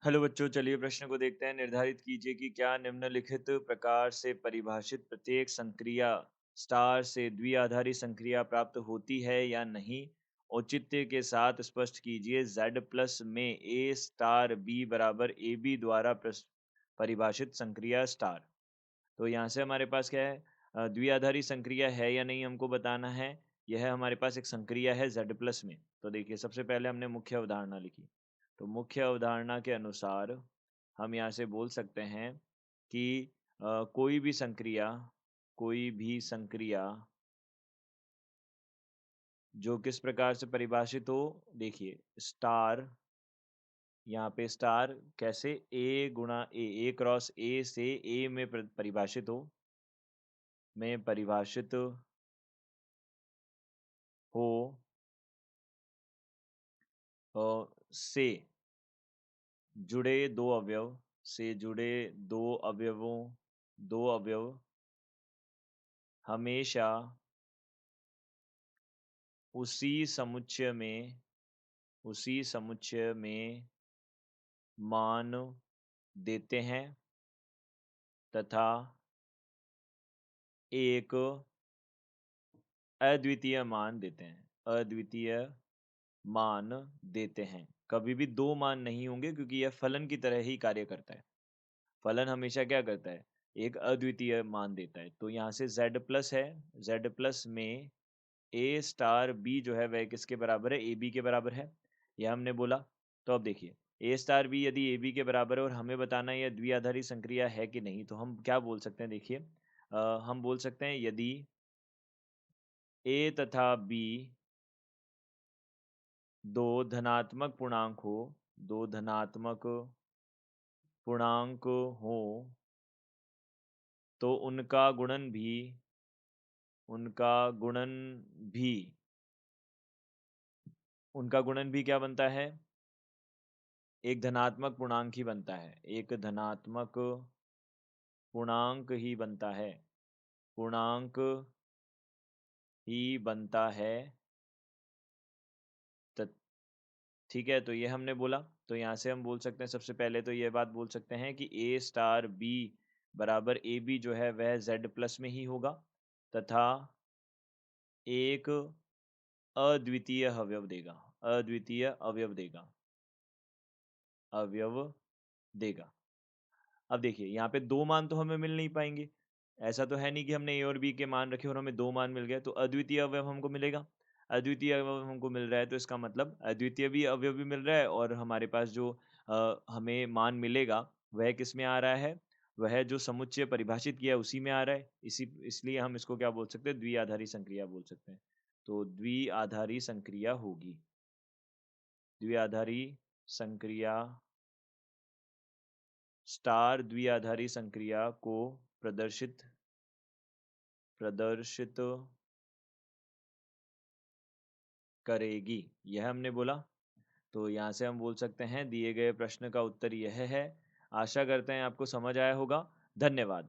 Hello बच्चों, चलिए प्रश्न को देखते हैं। निर्धारित कीजिए कि क्या निम्नलिखित प्रकार से परिभाषित प्रत्येक संक्रिया स्टार से द्विआधारी संक्रिया प्राप्त होती है या नहीं। औचित्य के साथ स्पष्ट कीजिए। Z प्लस में A स्टार B बराबर AB द्वारा परिभाषित संक्रिया स्टार। तो यहाँ से हमारे पास क्या है, द्विआधारी संक्रिया है या नहीं हमको बताना है। यह हमारे पास एक संक्रिया है Z प्लस में। तो देखिए, सबसे पहले हमने मुख्य अवधारणा लिखी। तो मुख्य अवधारणा के अनुसार हम यहाँ से बोल सकते हैं कि कोई भी संक्रिया जो किस प्रकार से परिभाषित हो। देखिए, स्टार, यहाँ पे स्टार कैसे, ए गुणा ए क्रॉस ए से ए में परिभाषित हो से जुड़े दो अवयव से जुड़े दो अवयव हमेशा उसी समुच्चय में मान देते हैं तथा एक अद्वितीय मान देते हैं। कभी भी दो मान नहीं होंगे, क्योंकि यह फलन की तरह ही कार्य करता है। फलन हमेशा क्या करता है, एक अद्वितीय मान देता है। तो यहाँ से Z प्लस है, Z प्लस में A स्टार B जो है वह किसके बराबर है, AB के बराबर है, यह हमने बोला। तो अब देखिए, A स्टार B यदि AB के बराबर है और हमें बताना है यह द्विआधारी संक्रिया है कि नहीं, तो हम क्या बोल सकते हैं। देखिए, हम बोल सकते हैं यदि A तथा B दो धनात्मक पूर्णांक हो तो उनका गुणन भी क्या बनता है, एक धनात्मक पूर्णांक ही बनता है। एक धनात्मक पूर्णांक ही बनता है पूर्णांक ही बनता है। ठीक है, तो ये हमने बोला। तो यहाँ से हम बोल सकते हैं, सबसे पहले तो ये बात बोल सकते हैं कि A स्टार B बराबर ए बी जो है वह Z प्लस में ही होगा तथा एक अद्वितीय अवयव देगा। अब देखिए, यहाँ पे दो मान तो हमें मिल नहीं पाएंगे। ऐसा तो है नहीं कि हमने ए और बी के मान रखे और हमें दो मान मिल गए। तो अद्वितीय अवयव हमको मिलेगा। अद्वितीय अवयव हमको मिल रहा है, तो इसका मतलब अद्वितीय भी अवयव भी मिल रहा है, और हमारे पास जो हमें मान मिलेगा वह किस में आ रहा है, वह जो समुच्चय परिभाषित किया है उसी में आ रहा है। इसलिए हम इसको क्या बोल सकते हैं, द्विआधारी संक्रिया बोल सकते हैं। तो द्विआधारी संक्रिया होगी। द्विआधारी संक्रिया स्टार द्विआधारी संक्रिया को प्रदर्शित करेगी, यह हमने बोला। तो यहाँ से हम बोल सकते हैं दिए गए प्रश्न का उत्तर यह है। आशा करते हैं आपको समझ आया होगा। धन्यवाद।